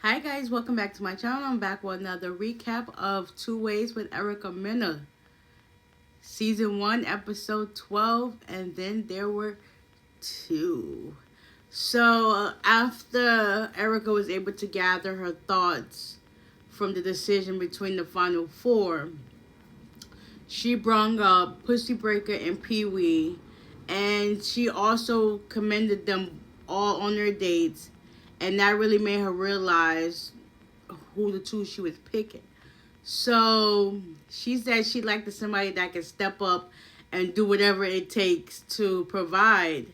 Hi guys, welcome back to my channel. I'm back with another recap of Two Ways with Erica Mena. Season 1, episode 12, and then there were two. So after Erica was able to gather her thoughts from the decision between the final four, she brought up Pussy Breaker and Pee Wee, and she also commended them all on their dates, and that really made her realize who the two she was picking. So she said she liked somebody that can step up and do whatever it takes to provide.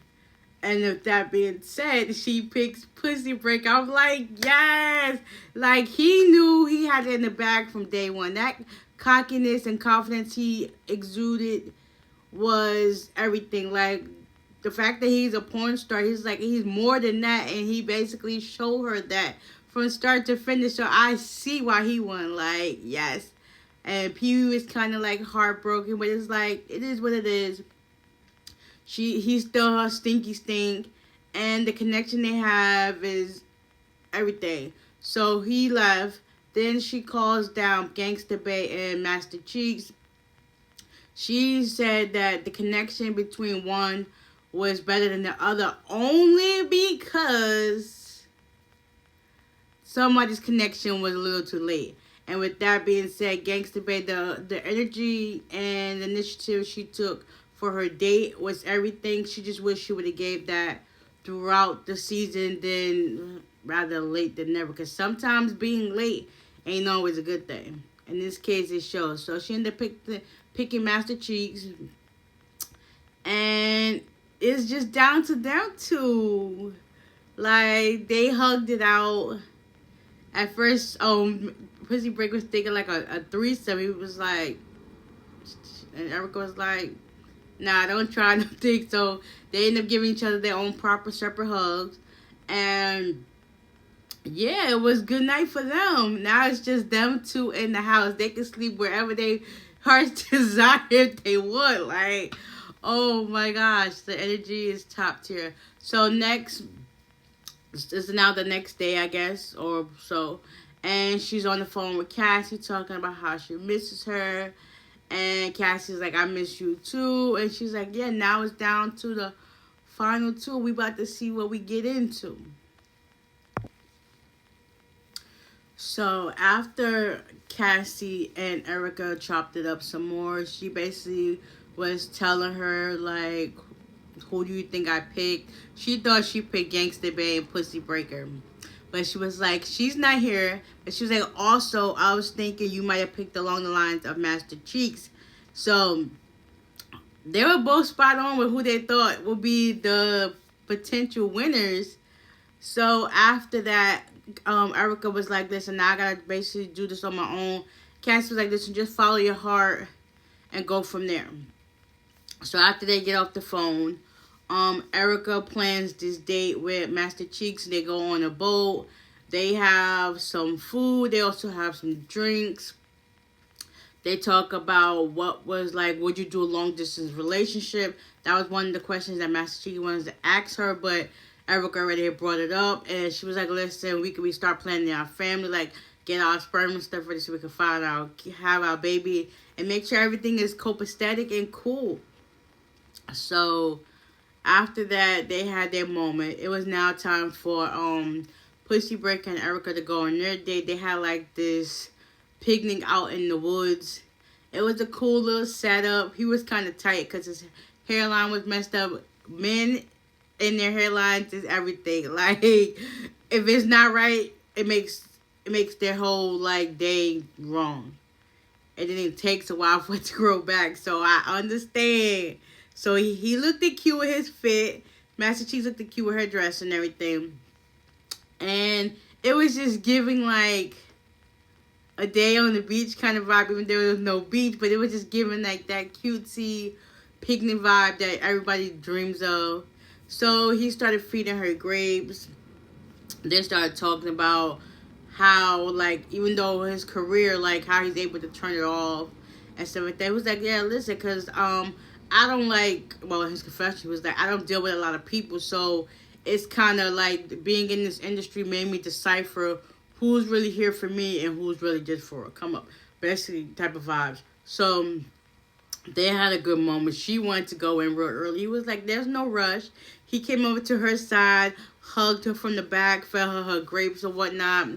And with that being said, she picks Pussy Break. I'm like, yes! Like, he knew he had it in the bag from day one. That cockiness and confidence he exuded was everything. Like, the fact that he's a porn star, he's more than that. And he basically showed her that from start to finish. So I see why he won. Like, yes. And Pee Wee was kind of like heartbroken, but it's like, it is what it is. He's still her stinky stink, and the connection they have is everything. So he left. Then she calls down Gangsta Bay and Master Chiqs. She said that the connection between one was better than the other only because somebody's connection was a little too late. And with that being said, Gangsta Bay, the energy and the initiative she took for her date was everything. She just wished she would have gave that throughout the season, then rather late than never. Because sometimes being late ain't always a good thing. In this case, it shows. So she ended up picking Master Chiqs. And it's just down to them two. Like, they hugged it out. At first, Pussy Break was thinking like a threesome. He was like, and Erica was like, nah, don't try nothing. So they end up giving each other their own proper separate hugs. And yeah, it was good night for them. Now it's just them two in the house. They can sleep wherever they hearts desire if they want. Like, oh my gosh, the energy is top tier. So next is now the next day, I guess, or so. And she's on the phone with Cassie talking about how she misses her. And Cassie's like, I miss you too. And she's like, yeah, now it's down to the final two. We about to see what we get into. So after Cassie and Erica chopped it up some more, she basically was telling her, like, who do you think I picked? She thought she picked Gangsta Bay and Pussy Breaker. But she was like, she's not here. But she was like, also, I was thinking you might have picked along the lines of Master Chiqs. So they were both spot on with who they thought would be the potential winners. So after that, Erica was like, listen, now I gotta basically do this on my own. Cassie was like, listen, just follow your heart and go from there. So after they get off the phone, Erica plans this date with Master Chiqs. They go on a boat. They have some food. They also have some drinks. They talk about what was like, would you do a long distance relationship? That was one of the questions that Master Chiqs wanted to ask her, but Erica already had brought it up, and she was like, listen, we start planning our family, like get our sperm and stuff ready so we can have our baby and make sure everything is copacetic and cool. So after that, they had their moment. It was now time for Pussy Breaker and Erica to go on their date. They had like this picnic out in the woods. It was a cool little setup. He was kind of tight because his hairline was messed up. Men in their hairlines is everything. Like, if it's not right, it makes their whole like day wrong. And then it takes a while for it to grow back. So I understand. So he looked cute with his fit. Master Chiqs looked cute with her dress and everything. And it was just giving like a day on the beach kind of vibe, even though there was no beach. But it was just giving like that cutesy picnic vibe that everybody dreams of. So he started feeding her grapes. They started talking about how, like, even though his career, like, how he's able to turn it off and stuff like that. He was like, yeah, listen, because I don't like, well, his confession was that I don't deal with a lot of people, so it's kind of like being in this industry made me decipher who's really here for me and who's really just for a come up, basically type of vibes. So they had a good moment. She wanted to go in real early. He was like, there's no rush. He came over to her side, hugged her from the back, fed her grapes or whatnot.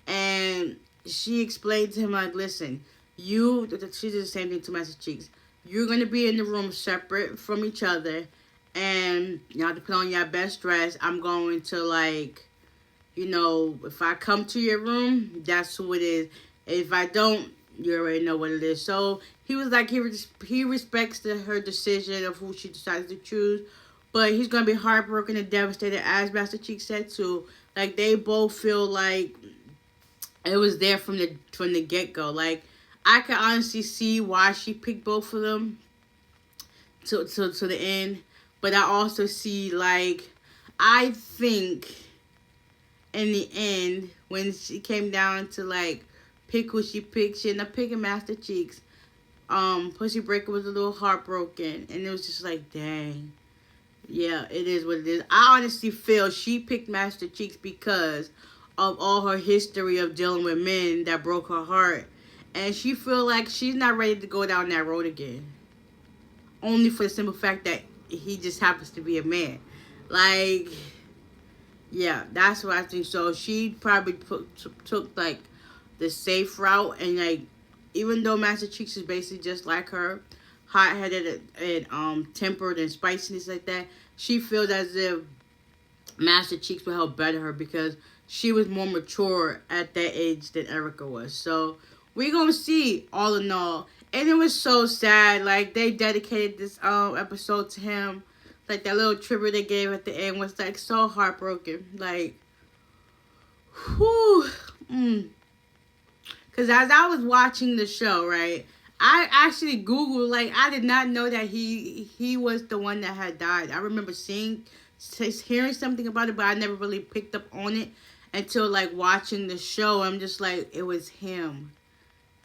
And she explained to him, like, listen, she did the same thing to Master Cheeks. You're going to be in the room separate from each other. And you have to put on your best dress. I'm going to, like, if I come to your room, that's who it is. If I don't, you already know what it is. So he was like, he respects her decision of who she decides to choose. But he's going to be heartbroken and devastated, as Master Cheeks said too. Like, they both feel like it was there from the get-go. Like, I can honestly see why she picked both of them to the end. But I also see, like, I think in the end, when she came down to, like, pick who she picked, she ended up picking Master Cheeks. Pussy Breaker was a little heartbroken. And it was just like, dang. Yeah, it is what it is. I honestly feel she picked Master Cheeks because of all her history of dealing with men that broke her heart. And she feel like she's not ready to go down that road again. Only for the simple fact that he just happens to be a man. Like, yeah, that's what I think. So she probably took like, the safe route. And, like, even though Master Cheeks is basically just like her, hot-headed and tempered and spiciness like that, she feels as if Master Cheeks will help better her because she was more mature at that age than Erica was. So we're gonna see, all in all. And it was so sad. Like, they dedicated this episode to him. Like, that little tribute they gave at the end was, like, so heartbroken. Like, whew. Because as I was watching the show, right, I actually Googled, like, I did not know that he was the one that had died. I remember hearing something about it, but I never really picked up on it until, like, watching the show. I'm just like, it was him.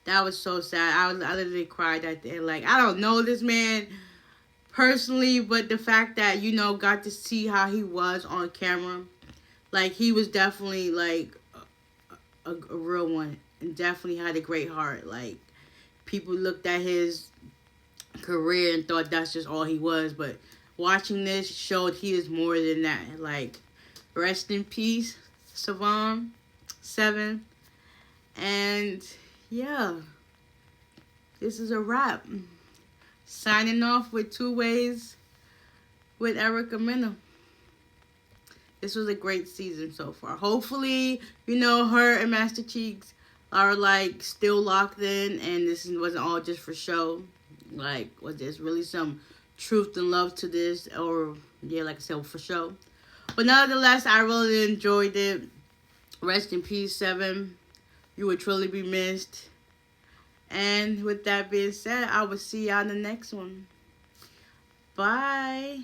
That was so sad. I literally cried at the end. Like, I don't know this man personally, but the fact that, got to see how he was on camera, like, he was definitely, like, a real one. And definitely had a great heart. Like, people looked at his career and thought that's just all he was. But watching this showed he is more than that. Like, rest in peace, Savon 7. And, yeah. This is a wrap. Signing off with 2 Ways with Erica Mena. This was a great season so far. Hopefully, her and Master Cheeks are, like, still locked in, and this wasn't all just for show. Like, was there really some truth and love to this, or, yeah, like I said, for show. But nonetheless, I really enjoyed it. Rest in peace, 7. You would truly be missed. And with that being said, I will see y'all in the next one. Bye.